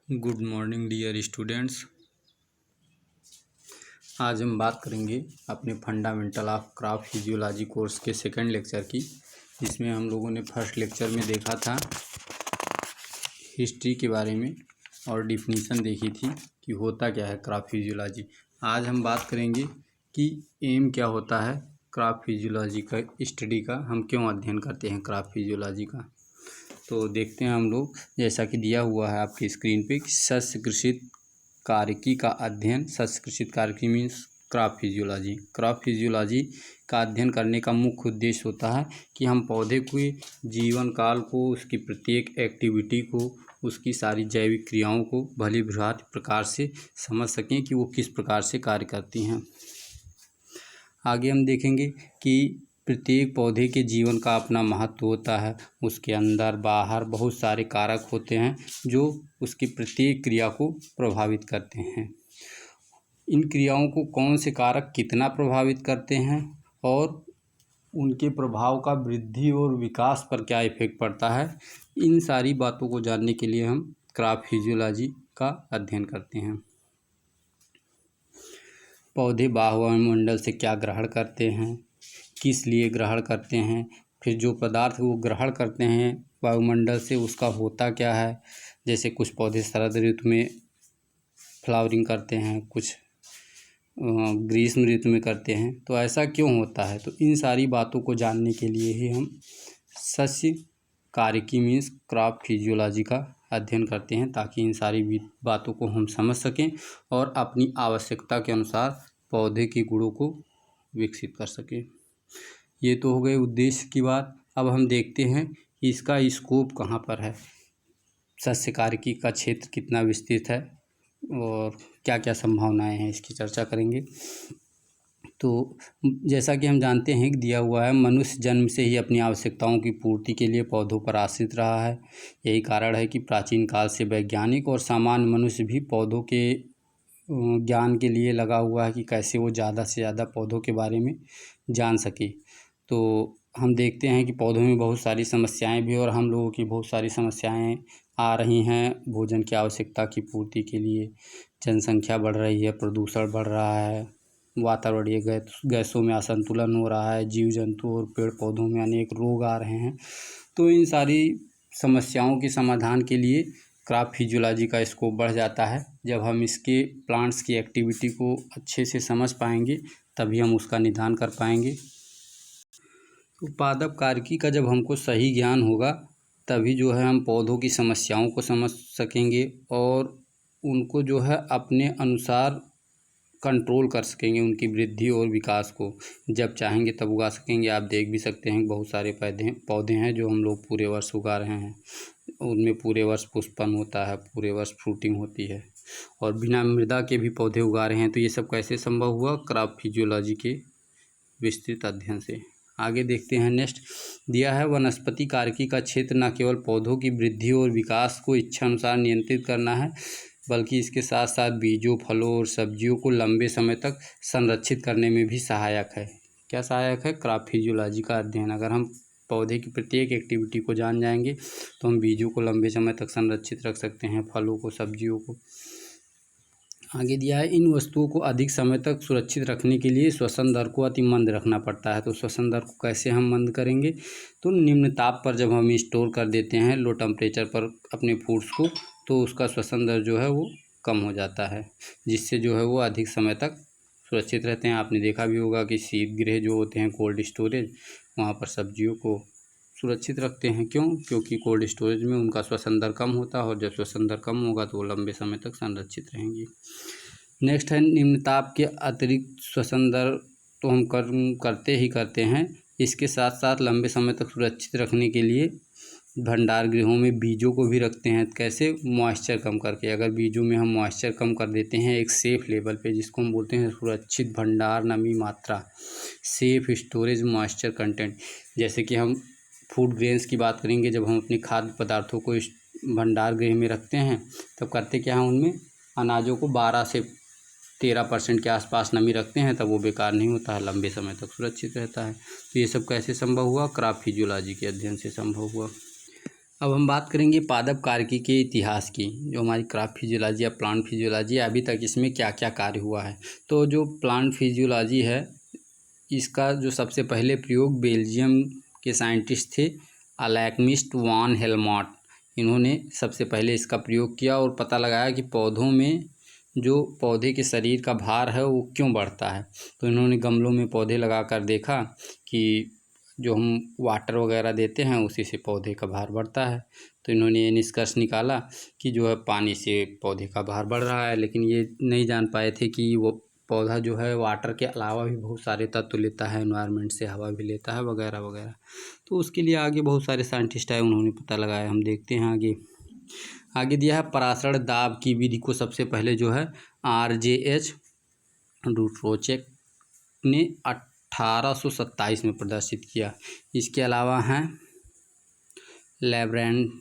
Good morning dear students. आज हम बात करेंगे अपने fundamental of crop physiology course के सेकंड लेक्चर की, जिसमें हम लोगों ने फर्स्ट लेक्चर में देखा था हिस्ट्री के बारे में और डिफिनीसन देखी थी कि होता क्या है क्रॉप फिजियोलॉजी। आज हम बात करेंगे कि एम क्या होता है क्रॉप फिजियोलॉजी का स्टडी का, हम क्यों अध्ययन करते हैं क्रॉप फिजियोलॉजी का। तो देखते हैं हम लोग, जैसा कि दिया हुआ है आपकी स्क्रीन पे कि सस्य कृषित कार्यकी का अध्ययन। सस्य कृषित कार्यकी means crop physiology. Crop physiology का अध्ययन करने का मुख्य उद्देश्य होता है कि हम पौधे के जीवन काल को, उसकी प्रत्येक एक्टिविटी को, उसकी सारी जैविक क्रियाओं को भली भांति प्रकार से समझ सकें कि वो किस प्रकार से कार्य करती हैं। आगे हम देखेंगे कि प्रत्येक पौधे के जीवन का अपना महत्व होता है। उसके अंदर बाहर बहुत सारे कारक होते हैं जो उसकी प्रत्येक क्रिया को प्रभावित करते हैं। इन क्रियाओं को कौन से कारक कितना प्रभावित करते हैं और उनके प्रभाव का वृद्धि और विकास पर क्या इफेक्ट पड़ता है, इन सारी बातों को जानने के लिए हम क्रॉप फिजियोलॉजी का अध्ययन करते हैं। पौधे वायुमंडल से क्या ग्रहण करते हैं, किस लिए ग्रहण करते हैं, फिर जो पदार्थ वो ग्रहण करते हैं वायुमंडल से उसका होता क्या है। जैसे कुछ पौधे शरद ऋतु में फ्लावरिंग करते हैं, कुछ ग्रीष्म ऋतु में करते हैं, तो ऐसा क्यों होता है। तो इन सारी बातों को जानने के लिए ही हम सस्य कार्यकी मीन्स क्रॉप फिजियोलॉजी का अध्ययन करते हैं, ताकि इन सारी बातों को हम समझ सकें और अपनी आवश्यकता के अनुसार पौधे के गुणों को विकसित कर सकें। ये तो हो गए उद्देश्य की बात। अब हम देखते हैं कि इसका स्कोप कहाँ पर है, सस्य कार्यकी का क्षेत्र कितना विस्तृत है और क्या क्या संभावनाएं हैं, इसकी चर्चा करेंगे। तो जैसा कि हम जानते हैं कि दिया हुआ है, मनुष्य जन्म से ही अपनी आवश्यकताओं की पूर्ति के लिए पौधों पर आश्रित रहा है। यही कारण है कि प्राचीन काल से वैज्ञानिक और सामान्य मनुष्य भी पौधों के ज्ञान के लिए लगा हुआ है कि कैसे वो ज़्यादा से ज़्यादा पौधों के बारे में जान सके। तो हम देखते हैं कि पौधों में बहुत सारी समस्याएं भी और हम लोगों की बहुत सारी समस्याएं आ रही हैं भोजन की आवश्यकता की पूर्ति के लिए। जनसंख्या बढ़ रही है, प्रदूषण बढ़ रहा है, वातावरणीय गैसों में असंतुलन हो रहा है, जीव जंतु और पेड़ पौधों में अनेक रोग आ रहे हैं। तो इन सारी समस्याओं के समाधान के लिए क्रॉप फिजियोलॉजी का स्कोप बढ़ जाता है। जब हम इसके प्लांट्स की एक्टिविटी को अच्छे से समझ पाएंगे तभी हम उसका निदान कर पाएंगे। उत्पादक कार्यकी का जब हमको सही ज्ञान होगा तभी जो है हम पौधों की समस्याओं को समझ सकेंगे और उनको जो है अपने अनुसार कंट्रोल कर सकेंगे, उनकी वृद्धि और विकास को जब चाहेंगे तब उगा सकेंगे। आप देख भी सकते हैं बहुत सारे पौधे हैं जो हम लोग पूरे वर्ष उगा रहे हैं, उनमें पूरे वर्ष पुष्पन होता है, पूरे वर्ष फ्रूटिंग होती है और बिना मृदा के भी पौधे उगा रहे हैं। तो ये सब कैसे संभव हुआ, क्रॉप फिजियोलॉजी के विस्तृत अध्ययन से। आगे देखते हैं। नेक्स्ट दिया है, वनस्पति कार्यकी का क्षेत्र न केवल पौधों की वृद्धि और विकास को इच्छा अनुसार नियंत्रित करना है, बल्कि इसके साथ साथ बीजों, फलों और सब्जियों को लंबे समय तक संरक्षित करने में भी सहायक है। क्या सहायक है, क्रॉप फिजियोलॉजी का अध्ययन। अगर हम पौधे की प्रत्येक एक्टिविटी को जान जाएंगे तो हम बीजों को लंबे समय तक संरक्षित रख सकते हैं, फलों को, सब्जियों को। आगे दिया है, इन वस्तुओं को अधिक समय तक सुरक्षित रखने के लिए श्वसन दर को अति मंद रखना पड़ता है। तो श्वसन दर को कैसे हम मंद करेंगे, तो निम्न ताप पर जब हम स्टोर कर देते हैं लो टेम्परेचर पर अपने फूड्स को, तो उसका श्वसन दर जो है वो कम हो जाता है, जिससे जो है वो अधिक समय तक सुरक्षित रहते हैं। आपने देखा भी होगा कि शीत गृह जो होते हैं, कोल्ड स्टोरेज, वहाँ पर सब्जियों को सुरक्षित रखते हैं। क्यों, क्योंकि कोल्ड स्टोरेज में उनका श्वसन दर कम होता है और जब श्वसन दर कम होगा तो वो लंबे समय तक संरक्षित रहेंगी। नेक्स्ट है, निम्न ताप के अतिरिक्त श्वसन दर तो हम करते ही करते हैं, इसके साथ साथ लंबे समय तक सुरक्षित रखने के लिए भंडार गृहों में बीजों को भी रखते हैं। कैसे, मॉइस्चर कम करके। अगर बीजों में हम मॉइस्चर कम कर देते हैं एक सेफ लेवल पे, जिसको हम बोलते हैं सुरक्षित भंडार नमी मात्रा, सेफ स्टोरेज मॉइस्चर कंटेंट। जैसे कि हम फूड ग्रेन्स की बात करेंगे, जब हम अपने खाद्य पदार्थों को भंडार गृह में रखते हैं तब करते क्या हैं, उनमें अनाजों को 12 से 13% के आसपास नमी रखते हैं, तब वो बेकार नहीं होता है, लंबे समय तक सुरक्षित रहता है। तो ये सब कैसे संभव हुआ, क्रॉप फिजियोलॉजी के अध्ययन से संभव हुआ। अब हम बात करेंगे पादप कार्यकी के इतिहास की, जो हमारी क्रॉप फिजियोलॉजी या प्लांट फिजियोलॉजी है, अभी तक इसमें क्या क्या कार्य हुआ है। तो जो प्लांट फिजियोलॉजी है, इसका जो सबसे पहले प्रयोग बेल्जियम के साइंटिस्ट थे अल्केमिस्ट वान हेल्मॉट, इन्होंने सबसे पहले इसका प्रयोग किया और पता लगाया कि पौधों में जो पौधे के शरीर का भार है वो क्यों बढ़ता है। तो इन्होंने गमलों में पौधे लगा कर देखा कि जो हम वाटर वगैरह देते हैं उसी से पौधे का भार बढ़ता है। तो इन्होंने ये निष्कर्ष निकाला कि जो है पानी से पौधे का भार बढ़ रहा है, लेकिन ये नहीं जान पाए थे कि वो पौधा जो है वाटर के अलावा भी बहुत सारे तत्व लेता है, एनवायरनमेंट से हवा भी लेता है वगैरह वगैरह। तो उसके लिए आगे बहुत सारे साइंटिस्ट आए, उन्होंने पता लगाया। हम देखते हैं आगे दिया है परासरण दाब की विधि को सबसे पहले जो है RJH डुट्रोचेक ने 1827 में प्रदर्शित किया। इसके अलावा हैं लैब्रेंस्की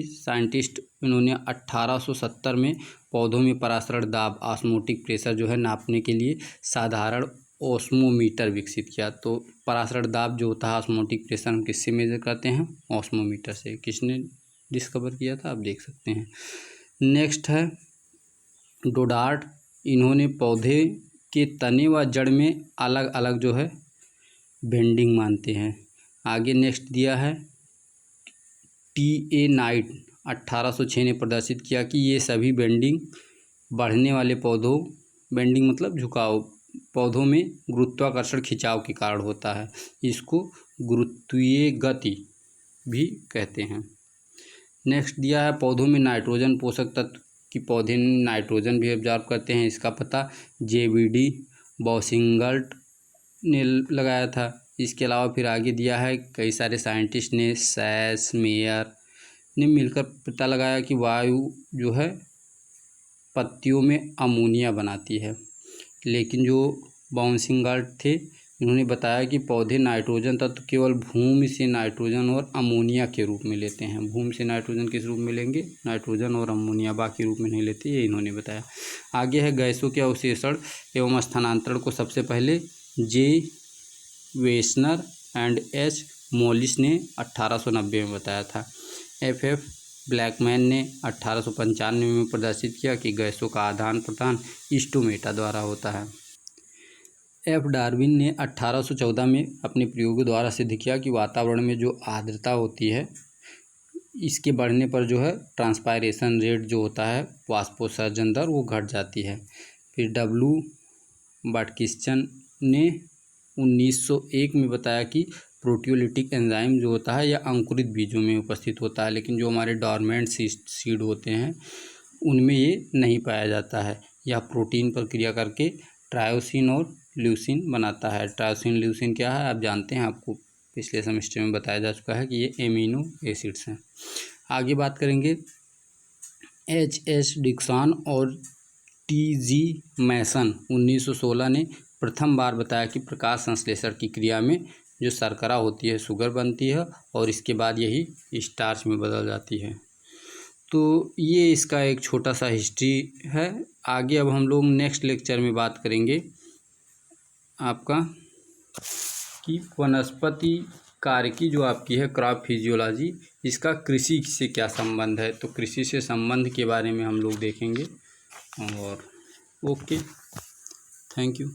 साइंटिस्ट, इन्होंने 1870 में पौधों में परासरण दाब ऑस्मोटिक प्रेशर जो है नापने के लिए साधारण ऑस्मोमीटर विकसित किया। तो परासरण दाब जो होता है ऑस्मोटिक प्रेशर हम किससे मेजर करते हैं? ऑस्मोमीटर से। किसने डिस्कवर किया था? आप देख सकते हैं। नेक्स्ट है डोडार्ट, इन्होंने पौधे के तने व जड़ में अलग अलग जो है बेंडिंग मानते हैं। आगे नेक्स्ट दिया है TA नाइट, 1806 ने प्रदर्शित किया कि ये सभी बेंडिंग बढ़ने वाले पौधों, बेंडिंग मतलब झुकाव, पौधों में गुरुत्वाकर्षण खिंचाव के कारण होता है। इसको गुरुत्वीय गति भी कहते हैं। नेक्स्ट दिया है पौधों में नाइट्रोजन पोषक तत्व कि पौधे नाइट्रोजन भी ऑब्जर्व करते हैं, इसका पता JBD बॉसिंगल्ट ने लगाया था। इसके अलावा फिर आगे दिया है कई सारे साइंटिस्ट ने, सैस मेयर ने मिलकर पता लगाया कि वायु जो है पत्तियों में अमोनिया बनाती है। लेकिन जो बॉसिंगल्ट थे, इन्होंने बताया कि पौधे नाइट्रोजन तत्व केवल भूमि से नाइट्रोजन और अमोनिया के रूप में लेते हैं। भूमि से नाइट्रोजन किस रूप में लेंगे? नाइट्रोजन और अमोनिया, बाकी रूप में नहीं लेते, ये इन्होंने बताया। आगे है गैसों के अवशेषण एवं स्थानांतरण को सबसे पहले J वेस्नर एंड H मोलिस ने 1890 में बताया था। FF ब्लैकमैन ने 1895 में प्रदर्शित किया कि गैसों का आदान प्रदान स्टोमेटा द्वारा होता है। F डार्विन ने 1814 में अपने प्रयोगों द्वारा सिद्ध किया कि वातावरण में जो आर्द्रता होती है, इसके बढ़ने पर जो है ट्रांसपायरेशन रेट जो होता है, वाष्पोत्सर्जन दर, वो घट जाती है। फिर W बाटकिस्चन ने 1901 में बताया कि प्रोटियोलिटिक एंजाइम जो होता है यह अंकुरित बीजों में उपस्थित होता है, लेकिन जो हमारे डॉर्मेंट सीड होते हैं उनमें ये नहीं पाया जाता है। यह प्रोटीन पर क्रिया करके ट्रायोसिन और ल्यूसिन बनाता है। ट्रायोसिन ल्यूसिन क्या है आप जानते हैं, आपको पिछले सेमेस्टर में बताया जा चुका है कि ये एमिनो एसिड्स हैं। आगे बात करेंगे H.H. डिक्सन और T.G. मैसन 1916 ने प्रथम बार बताया कि प्रकाश संश्लेषण की क्रिया में जो शर्करा होती है शुगर बनती है और इसके बाद यही स्टार्च में बदल जाती है। तो ये इसका एक छोटा सा हिस्ट्री है। आगे अब हम लोग नेक्स्ट लेक्चर में बात करेंगे आपका कि वनस्पति कार्यकी जो आपकी है क्रॉप फिजियोलॉजी, इसका कृषि से क्या संबंध है। तो कृषि से संबंध के बारे में हम लोग देखेंगे। और ओके, थैंक यू।